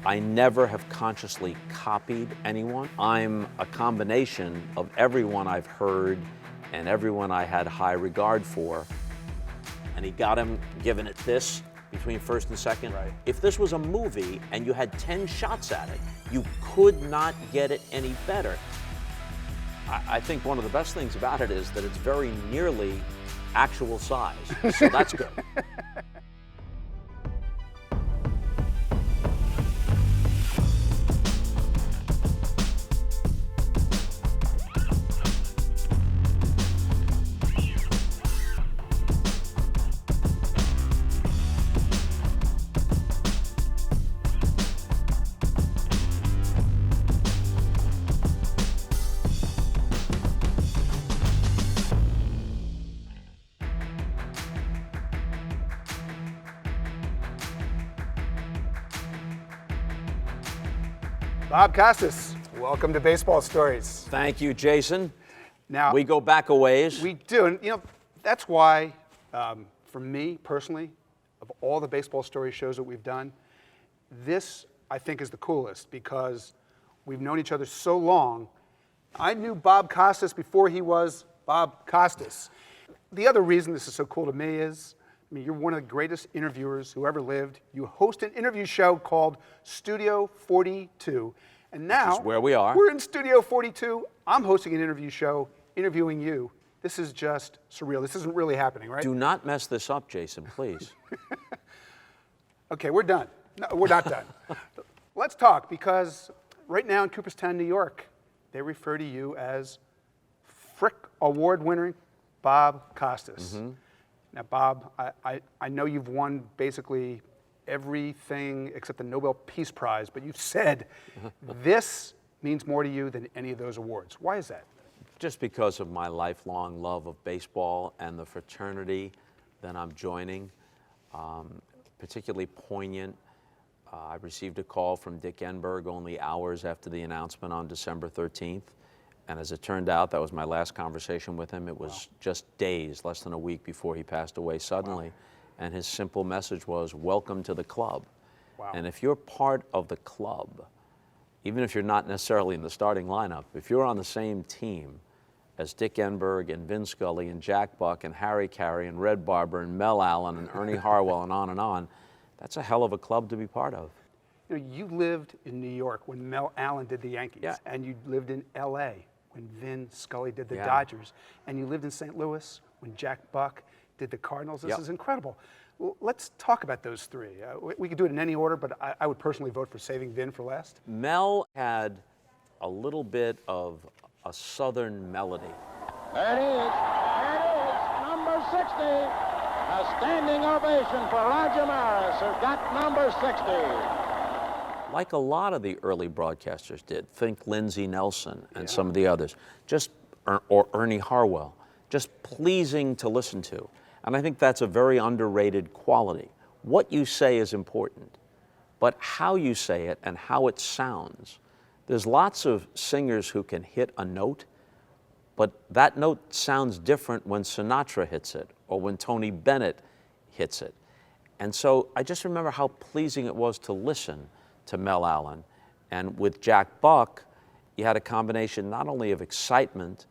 I never have consciously copied anyone. I'm a combination of everyone I've heard and everyone I had high regard for. And he got him giving it this between first and second. Right. If this was a movie and you had 10 shots at it, you could not get it any better. I think one of the best things about it is that it's very nearly actual size, so that's good. Bob Costas, welcome to Baseball Stories. Thank you, Jason. Now we go back a ways. We do, and that's why, for me personally, of all the Baseball Stories shows that we've done, this I think is the coolest because we've known each other so long. I knew Bob Costas before he was Bob Costas. The other reason this is so cool to me is, you're one of the greatest interviewers who ever lived. You host an interview show called Studio 42. And now, which is where we are. We're in Studio 42. I'm hosting an interview show, interviewing you. This is just surreal. This isn't really happening, right? Do not mess this up, Jason, please. Okay, we're done. No, we're not done. Let's talk, because right now in Cooperstown, New York, they refer to you as Frick Award winner Bob Costas. Mm-hmm. Now, Bob, I know you've won basically everything except the Nobel Peace Prize, but you've said this means more to you than any of those awards. Why is that? Just because of my lifelong love of baseball and the fraternity that I'm joining, particularly poignant. I received a call from Dick Enberg only hours after the announcement on December 13th. And as it turned out, that was my last conversation with him. It was just days, less than a week before he passed away suddenly. Wow. And his simple message was, welcome to the club. Wow. And if you're part of the club, even if you're not necessarily in the starting lineup, if you're on the same team as Dick Enberg and Vin Scully and Jack Buck and Harry Carey and Red Barber and Mel Allen and Ernie Harwell and on, that's a hell of a club to be part of. You lived in New York when Mel Allen did the Yankees, yeah. And you lived in L.A. when Vin Scully did the Dodgers, and you lived in St. Louis when Jack Buck did the Cardinals. This is incredible. Well, let's talk about those three. We could do it in any order, but I would personally vote for saving Vin for last. Mel had a little bit of a southern melody. There it is. There it is. Number 60. A standing ovation for Roger Maris, who got number 60. Like a lot of the early broadcasters did. Think Lindsey Nelson and some of the others. Or Ernie Harwell. Just pleasing to listen to. And I think that's a very underrated quality. What you say is important, but how you say it and how it sounds. There's lots of singers who can hit a note, but that note sounds different when Sinatra hits it or when Tony Bennett hits it. And so I just remember how pleasing it was to listen to Mel Allen. And with Jack Buck, you had a combination not only of excitement,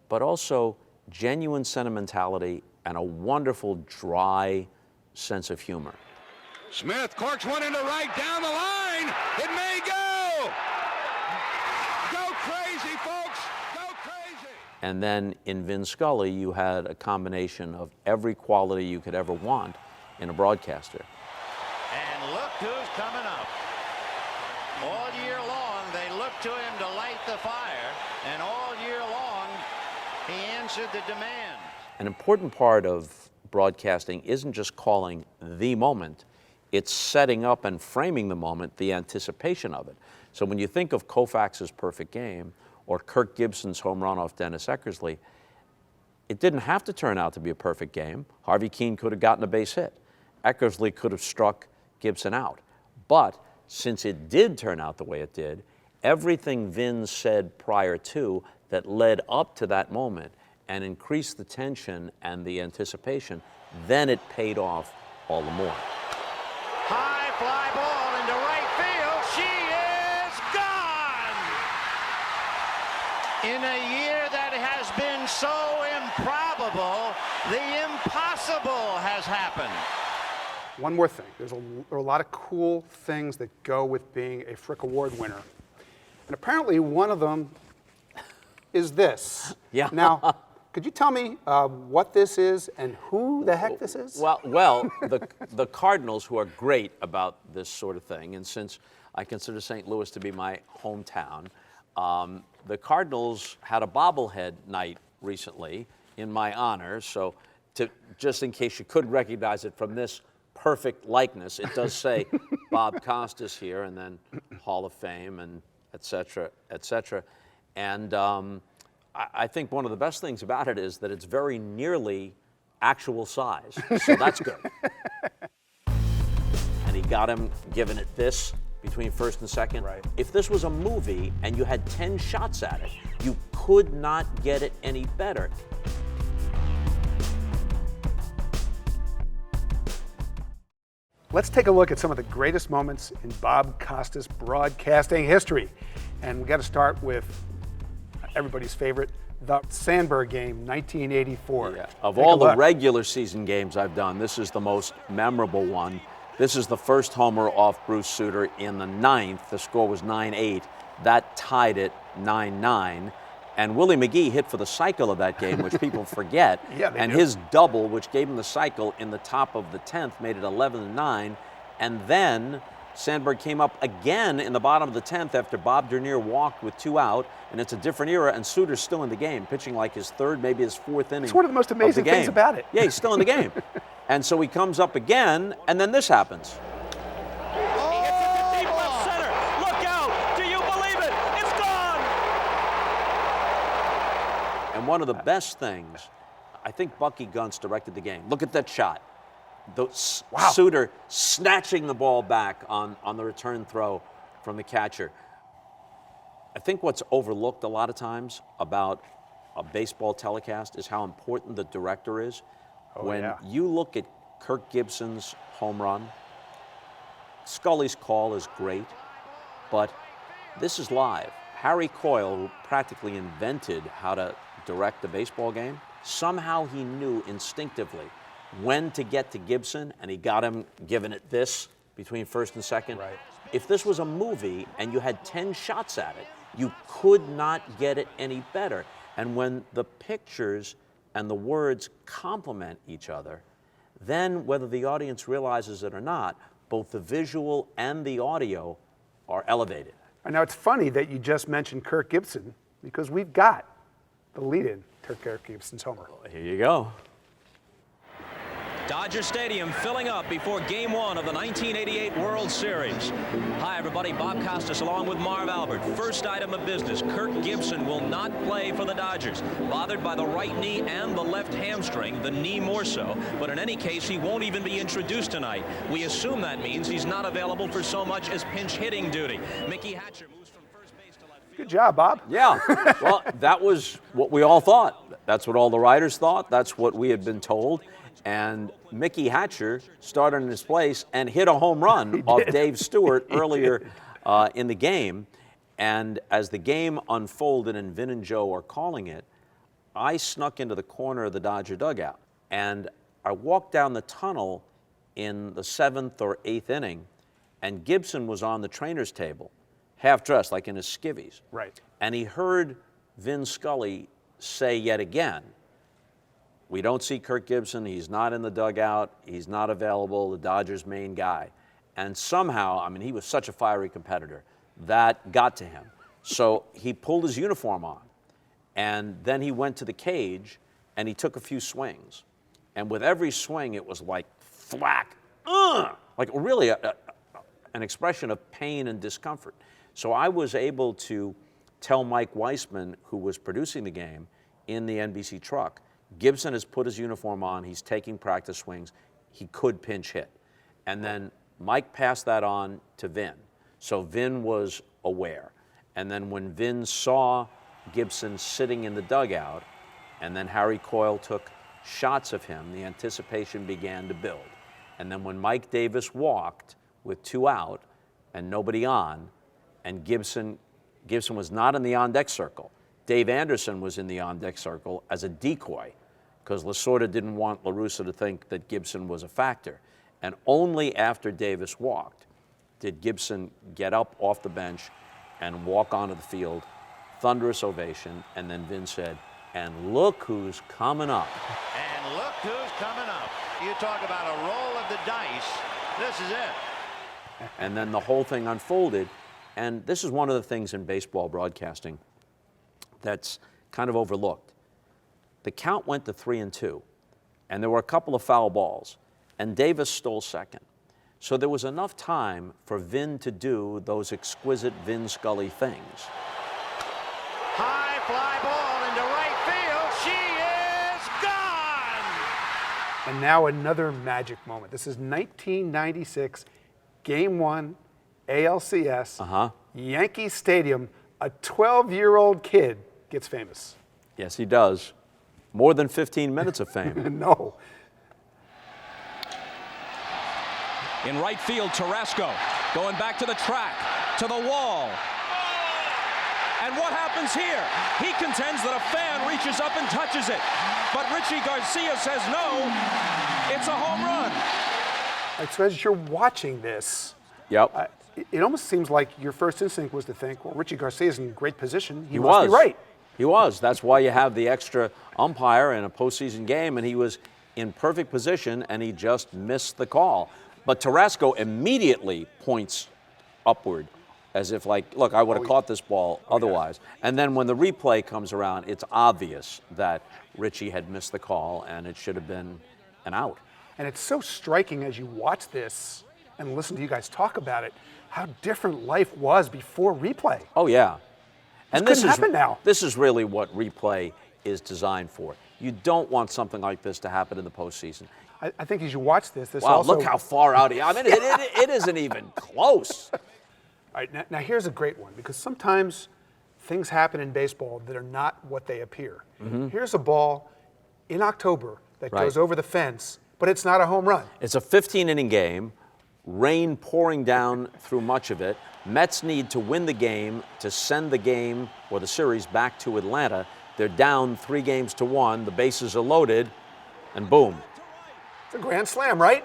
but also genuine sentimentality and a wonderful, dry sense of humor. Smith corks one into right, down the line. It may go. Go crazy, folks. Go crazy. And then in Vin Scully, you had a combination of every quality you could ever want in a broadcaster. And look who's coming up. All year long, they looked to him to light the fire, and all year long, he answered the demand. An important part of broadcasting isn't just calling the moment, it's setting up and framing the moment, the anticipation of it. So when you think of Koufax's perfect game or Kirk Gibson's home run off Dennis Eckersley, it didn't have to turn out to be a perfect game. Harvey Keene could have gotten a base hit. Eckersley could have struck Gibson out. But since it did turn out the way it did, everything Vin said prior to that led up to that moment and increased the tension and the anticipation, then it paid off all the more. High fly ball into right field. She The impossible has happened. One more thing. There are a lot of cool things that go with being a Frick Award winner. And apparently one of them is this. Yeah. Now, could you tell me what this is and who the heck this is? Well, the Cardinals, who are great about this sort of thing, and since I consider St. Louis to be my hometown, the Cardinals had a bobblehead night recently in my honor. So just in case you couldn't recognize it from this perfect likeness, it does say Bob Costas here, and then Hall of Fame, and et cetera, et cetera. And I think one of the best things about it is that it's very nearly actual size. So that's good. And he got him giving it this between first and second. Right. If this was a movie and you had 10 shots at it, you could not get it any better. Let's take a look at some of the greatest moments in Bob Costas broadcasting history. And we got to start with everybody's favorite, the Sandberg game, 1984. Yeah. Of Take all a the look. regular season games I've done, this is the most memorable one. This is the first homer off Bruce Sutter in the ninth. The score was 9-8. That tied it 9-9. And Willie McGee hit for the cycle of that game, which people forget. Yeah, they and do. his double, which gave him the cycle in the top of the 10th, made it 11-9. And then Sandberg came up again in the bottom of the 10th after Bob Dernier walked with 2 out. And it's a different era, and Sutter's still in the game, pitching like his third, maybe his fourth inning. It's one of the most amazing game. things about it. Yeah, he's still in the game. And so he comes up again, and then this happens. He hits it to deep left center. Look out! Do you believe it? It's gone! And one of the best things, I think Bucky Gunst directed the game. Look at that shot. Sutter snatching the ball back on the return throw from the catcher. I think what's overlooked a lot of times about a baseball telecast is how important the director is. When you look at Kirk Gibson's home run, Scully's call is great, but this is live. Harry Coyle, who practically invented how to direct a baseball game, somehow he knew instinctively when to get to Gibson, and he got him giving it this between first and second. Right. If this was a movie and you had 10 shots at it, you could not get it any better. And when the pictures and the words complement each other, then whether the audience realizes it or not, both the visual and the audio are elevated. And now it's funny that you just mentioned Kirk Gibson, because we've got the lead-in to Kirk Gibson's homer. Here you go. Dodger Stadium filling up before Game 1 of the 1988 World Series. Hi, everybody. Bob Costas along with Marv Albert. First item of business, Kirk Gibson will not play for the Dodgers. Bothered by the right knee and the left hamstring, the knee more so. But in any case, he won't even be introduced tonight. We assume that means he's not available for so much as pinch hitting duty. Mickey Hatcher moves from first base to left field. Good job, Bob. Yeah, well, that was what we all thought. That's what all the writers thought. That's what we had been told. And Mickey Hatcher started in his place and hit a home run off Dave Stewart earlier in the game. And as the game unfolded and Vin and Joe are calling it, I snuck into the corner of the Dodger dugout. And I walked down the tunnel in the 7th or 8th inning, and Gibson was on the trainer's table, half dressed, like in his skivvies. Right. And he heard Vin Scully say yet again, "We don't see Kirk Gibson. He's not in the dugout. He's not available, the Dodgers' main guy." And somehow, I mean, he was such a fiery competitor, that got to him. So he pulled his uniform on, and then he went to the cage, and he took a few swings. And with every swing, it was like thwack, like really an expression of pain and discomfort. So I was able to tell Mike Weissman, who was producing the game in the NBC truck, Gibson has put his uniform on, he's taking practice swings, he could pinch hit. And then Mike passed that on to Vin. So Vin was aware. And then when Vin saw Gibson sitting in the dugout, and then Harry Coyle took shots of him, the anticipation began to build. And then when Mike Davis walked with 2 out and nobody on, and Gibson was not in the on-deck circle. Dave Anderson was in the on-deck circle as a decoy, because Lasorda didn't want La Russa to think that Gibson was a factor. And only after Davis walked did Gibson get up off the bench and walk onto the field, thunderous ovation, and then Vin said, "And look who's coming up." And look who's coming up. You talk about a roll of the dice. This is it. And then the whole thing unfolded. And this is one of the things in baseball broadcasting that's kind of overlooked. The count went to 3-2, and there were a couple of foul balls, and Davis stole second. So there was enough time for Vin to do those exquisite Vin Scully things. High fly ball into right field. She is gone. And now another magic moment. This is 1996, Game 1, ALCS, Yankee Stadium. A 12-year-old kid gets famous. Yes, he does. More than 15 minutes of fame. No. In right field, Tarasco going back to the track, to the wall. And what happens here? He contends that a fan reaches up and touches it. But Richie Garcia says no, it's a home run. Right, so as you're watching this, Yep. it almost seems like your first instinct was to think, well, Richie Garcia's in great position. He must was be right. He was. That's why you have the extra umpire in a postseason game, and he was in perfect position, and he just missed the call. But Tarasco immediately points upward, as if like, look, I would have caught this ball otherwise. Yeah. And then when the replay comes around, it's obvious that Richie had missed the call, and it should have been an out. And it's so striking as you watch this and listen to you guys talk about it, how different life was before replay. Oh, yeah. And this couldn't happen now. This is really what replay is designed for. You don't want something like this to happen in the postseason. I think as you watch this wow, also... look how far out he... I mean, it isn't even close. All right, now here's a great one, because sometimes things happen in baseball that are not what they appear. Mm-hmm. Here's a ball in October that goes over the fence, but it's not a home run. It's a 15-inning game, rain pouring down through much of it. Mets need to win the game to send the game or the series back to Atlanta. They're down 3-1. The bases are loaded, and boom. It's a grand slam, right?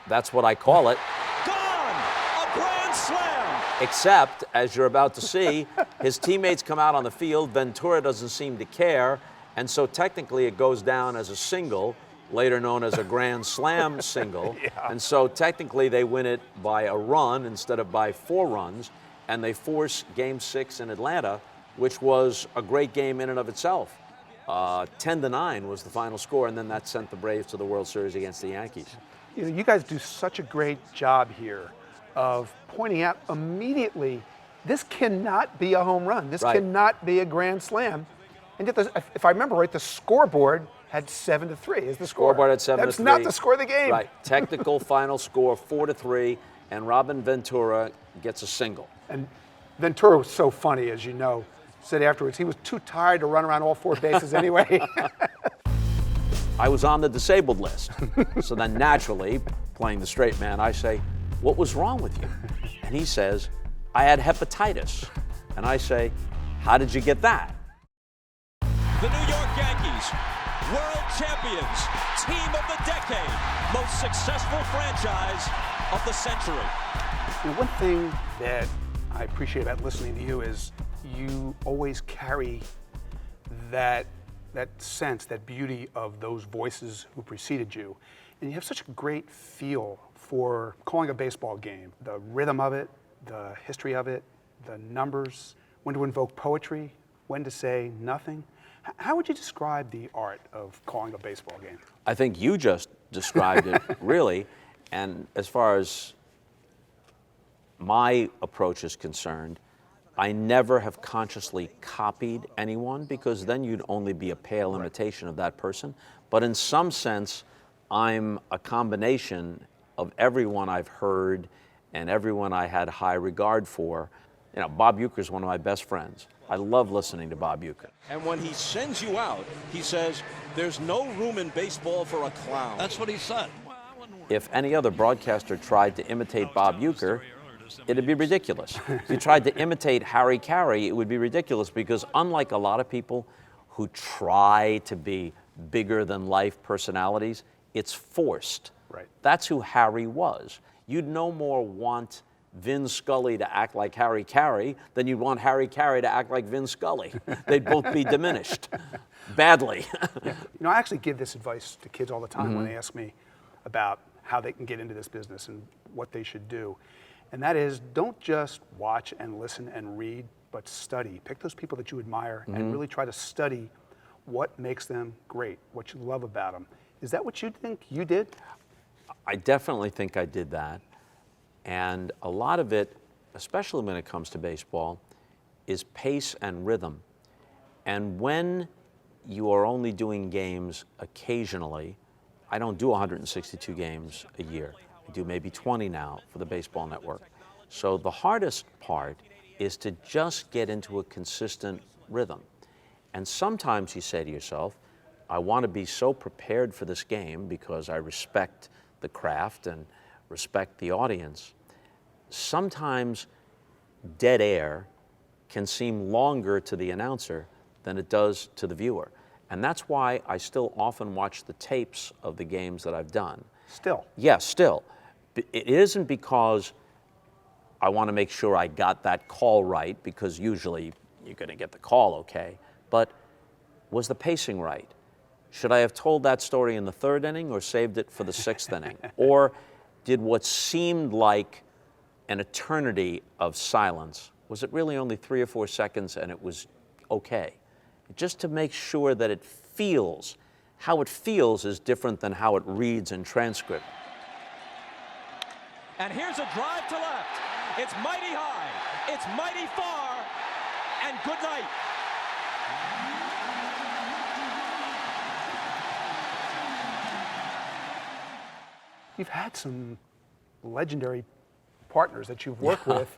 That's what I call it. Gone! A grand slam! Except, as you're about to see, his teammates come out on the field. Ventura doesn't seem to care, and so technically it goes down as a single, later known as a grand slam single. Yeah. And so technically they win it by a run instead of by 4 runs, and they force Game 6 in Atlanta, which was a great game in and of itself. 10-9 was the final score, and then that sent the Braves to the World Series against the Yankees. You know, you guys do such a great job here of pointing out immediately, this cannot be a home run. This cannot be a grand slam. And yet, if I remember right, the scoreboard had 7-3 is the score. Scoreboard had 7-3. That's not the score of the game. Right. Technical final score 4-3, and Robin Ventura gets a single. And Ventura was so funny, as you know. Said afterwards he was too tired to run around all 4 bases anyway. I was on the disabled list. So then naturally, playing the straight man, I say, "What was wrong with you?" And he says, "I had hepatitis." And I say, "How did you get that?" The New York Yankees, world champions, team of the decade, most successful franchise of the century. And one thing that I appreciate about listening to you is you always carry that sense, that beauty of those voices who preceded you. And you have such a great feel for calling a baseball game, the rhythm of it, the history of it, the numbers, when to invoke poetry, when to say nothing. How would you describe the art of calling a baseball game? I think you just described it, really. And as far as my approach is concerned, I never have consciously copied anyone, because then you'd only be a pale imitation of that person. But in some sense, I'm a combination of everyone I've heard and everyone I had high regard for. You know, Bob Uecker's one of my best friends. I love listening to Bob Uecker. And when he sends you out, he says, "There's no room in baseball for a clown." That's what he said. If any other broadcaster tried to imitate Bob Uecker, it'd be ridiculous. If you tried to imitate Harry Carey, it would be ridiculous, because unlike a lot of people who try to be bigger-than-life personalities. It's forced. Right. That's who Harry was. You'd no more want Vin Scully to act like Harry Carey than you'd want Harry Carey to act like Vin Scully. They'd both be diminished badly. You know, I actually give this advice to kids all the time when they ask me about how they can get into this business and what they should do. And that is, don't just watch and listen and read, but study. Pick those people that you admire and really try to study what makes them great, what you love about them. Is that what you think you did? I definitely think I did that. And a lot of it, especially when it comes to baseball, is pace and rhythm. And when you are only doing games occasionally, I don't do 162 games a year. I do maybe 20 now for the Baseball Network. So the hardest part is to just get into a consistent rhythm. And sometimes you say to yourself, I want to be so prepared for this game because I respect the craft and respect the audience. Sometimes dead air can seem longer to the announcer than it does to the viewer. And that's why I still often watch the tapes of the games that I've done. Still? Yes, still. It isn't because I want to make sure I got that call right, because usually you're going to get the call okay, but was the pacing right? Should I have told that story in the third inning or saved it for the sixth inning? Or did what seemed like an eternity of silence, was it really only 3 or 4 seconds and it was okay? Just to make sure that it feels, how it feels is different than how it reads in transcript. And here's a drive to left. It's mighty high, it's mighty far, and good night. You've had some legendary partners that you've worked with.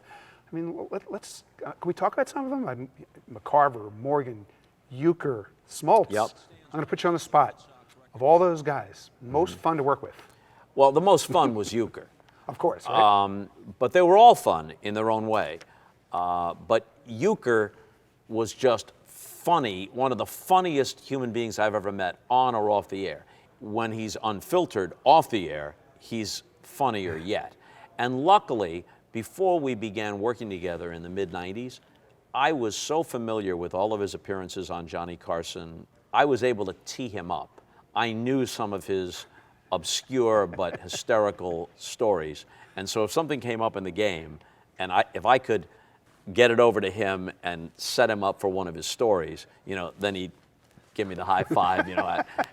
I mean, let's can we talk about some of them? McCarver, Morgan, Euchre, Smoltz. Yep. I'm going to put you on the spot. Of all those guys, most fun to work with? Well, the most fun was Euchre. Of course, right? But they were all fun in their own way. But Euchre was just funny, one of the funniest human beings I've ever met, on or off the air. When he's unfiltered off the air, he's funnier yet. And luckily, before we began working together in the mid-90s, I was so familiar with all of his appearances on Johnny Carson, I was able to tee him up. I knew some of his obscure but hysterical stories. And so if something came up in the game, and if I could get it over to him and set him up for one of his stories, then he'd give me the high five,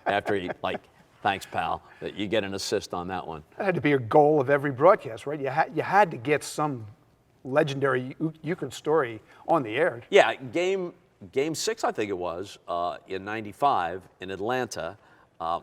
after he, thanks, pal, that you get an assist on that one. That had to be a goal of every broadcast, right? You had to get some legendary Euchre story on the air. Yeah, game 6, I think it was, in '95 in Atlanta.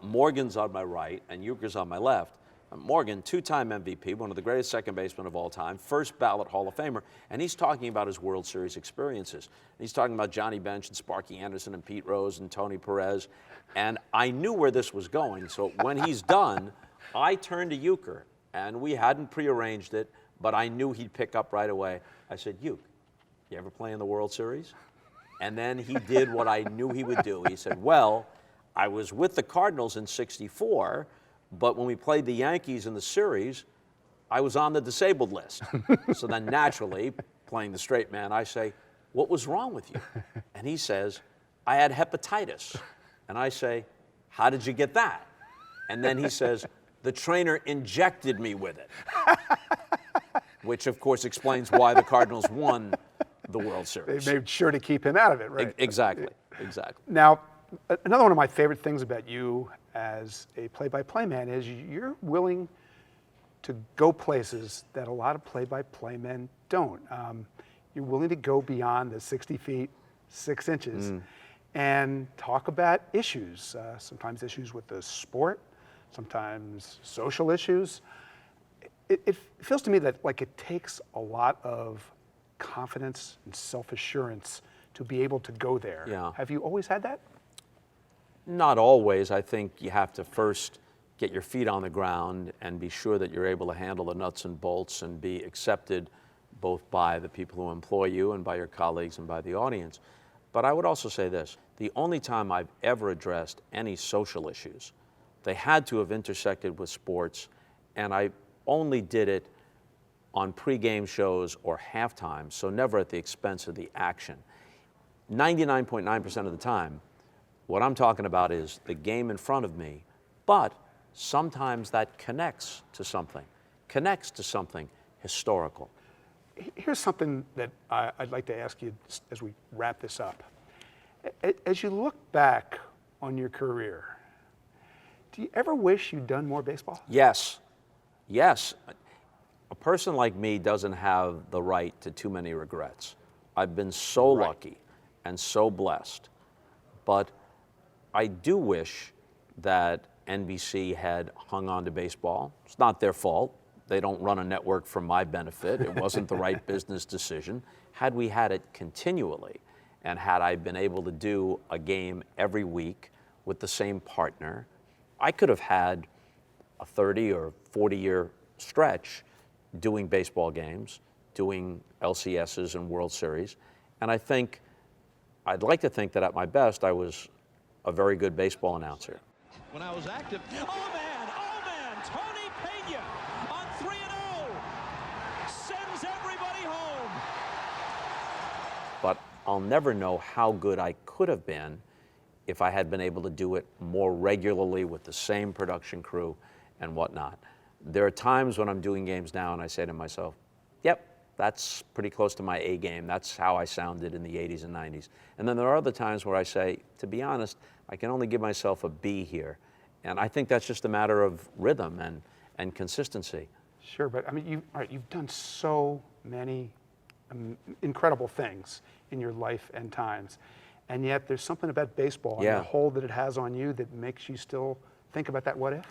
Morgan's on my right and Euchre's on my left. Morgan, 2-time MVP, one of the greatest second basemen of all time, first ballot Hall of Famer, and he's talking about his World Series experiences. He's talking about Johnny Bench and Sparky Anderson and Pete Rose and Tony Perez, and I knew where this was going, so when he's done, I turned to Euchre, and we hadn't prearranged it, but I knew he'd pick up right away. I said, Euchre, you ever play in the World Series? And then he did what I knew he would do. He said, well, I was with the Cardinals in '64, but when we played the Yankees in the series, I was on the disabled list. So then naturally, playing the straight man, I say, what was wrong with you? And he says, I had hepatitis. And I say, how did you get that? And then he says, the trainer injected me with it. Which of course explains why the Cardinals won the World Series. They made sure to keep him out of it, right? Exactly. Now, another one of my favorite things about you as a play-by-play man is you're willing to go places that a lot of play-by-play men don't. You're willing to go beyond the 60 feet, 6 inches and talk about issues, sometimes issues with the sport, sometimes social issues. It feels to me that it takes a lot of confidence and self-assurance to be able to go there. Yeah. Have you always had that? Not always. I think you have to first get your feet on the ground and be sure that you're able to handle the nuts and bolts and be accepted both by the people who employ you and by your colleagues and by the audience. But I would also say this, the only time I've ever addressed any social issues, they had to have intersected with sports, and I only did it on pregame shows or halftime, so never at the expense of the action. 99.9% of the time, what I'm talking about is the game in front of me, but sometimes that connects to something historical. Here's something that I'd like to ask you as we wrap this up. As you look back on your career, do you ever wish you'd done more baseball? Yes, yes. A person like me doesn't have the right to too many regrets. I've been so lucky and so blessed, but I do wish that NBC had hung on to baseball. It's not their fault. They don't run a network for my benefit. It wasn't the right business decision. Had we had it continually, and had I been able to do a game every week with the same partner, I could have had a 30 or 40-year stretch doing baseball games, doing LCSs and World Series. And I'd like to think that at my best, I was a very good baseball announcer. When I was active, oh man, Tony Pena on 3-0 sends everybody home. But I'll never know how good I could have been if I had been able to do it more regularly with the same production crew and whatnot. There are times when I'm doing games now and I say to myself, yep, that's pretty close to my A game. That's how I sounded in the 80s and 90s. And then there are other times where I say, to be honest, I can only give myself a B here. And I think that's just a matter of rhythm and consistency. Sure, but I mean, you've done so many incredible things in your life and times, and yet there's something about baseball and the hold that it has on you that makes you still think about that what if?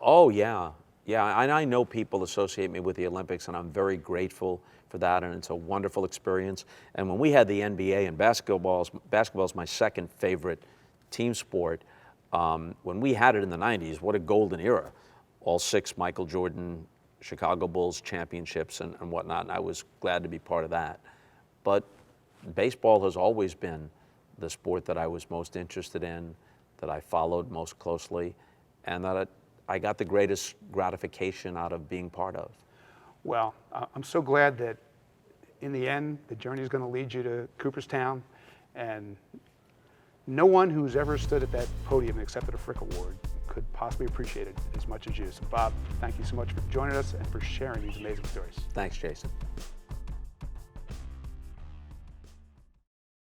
Oh, yeah. Yeah, and I know people associate me with the Olympics, and I'm very grateful for that, and it's a wonderful experience. And when we had the NBA, and basketball's my second favorite team sport, when we had it in the 90s, what a golden era. All 6 Michael Jordan, Chicago Bulls championships and whatnot, and I was glad to be part of that. But baseball has always been the sport that I was most interested in, that I followed most closely, and that I got the greatest gratification out of being part of. Well, I'm so glad that in the end, the journey is going to lead you to Cooperstown, and no one who's ever stood at that podium and accepted a Frick Award could possibly appreciate it as much as you. So Bob, thank you so much for joining us and for sharing these amazing stories. Thanks, Jason.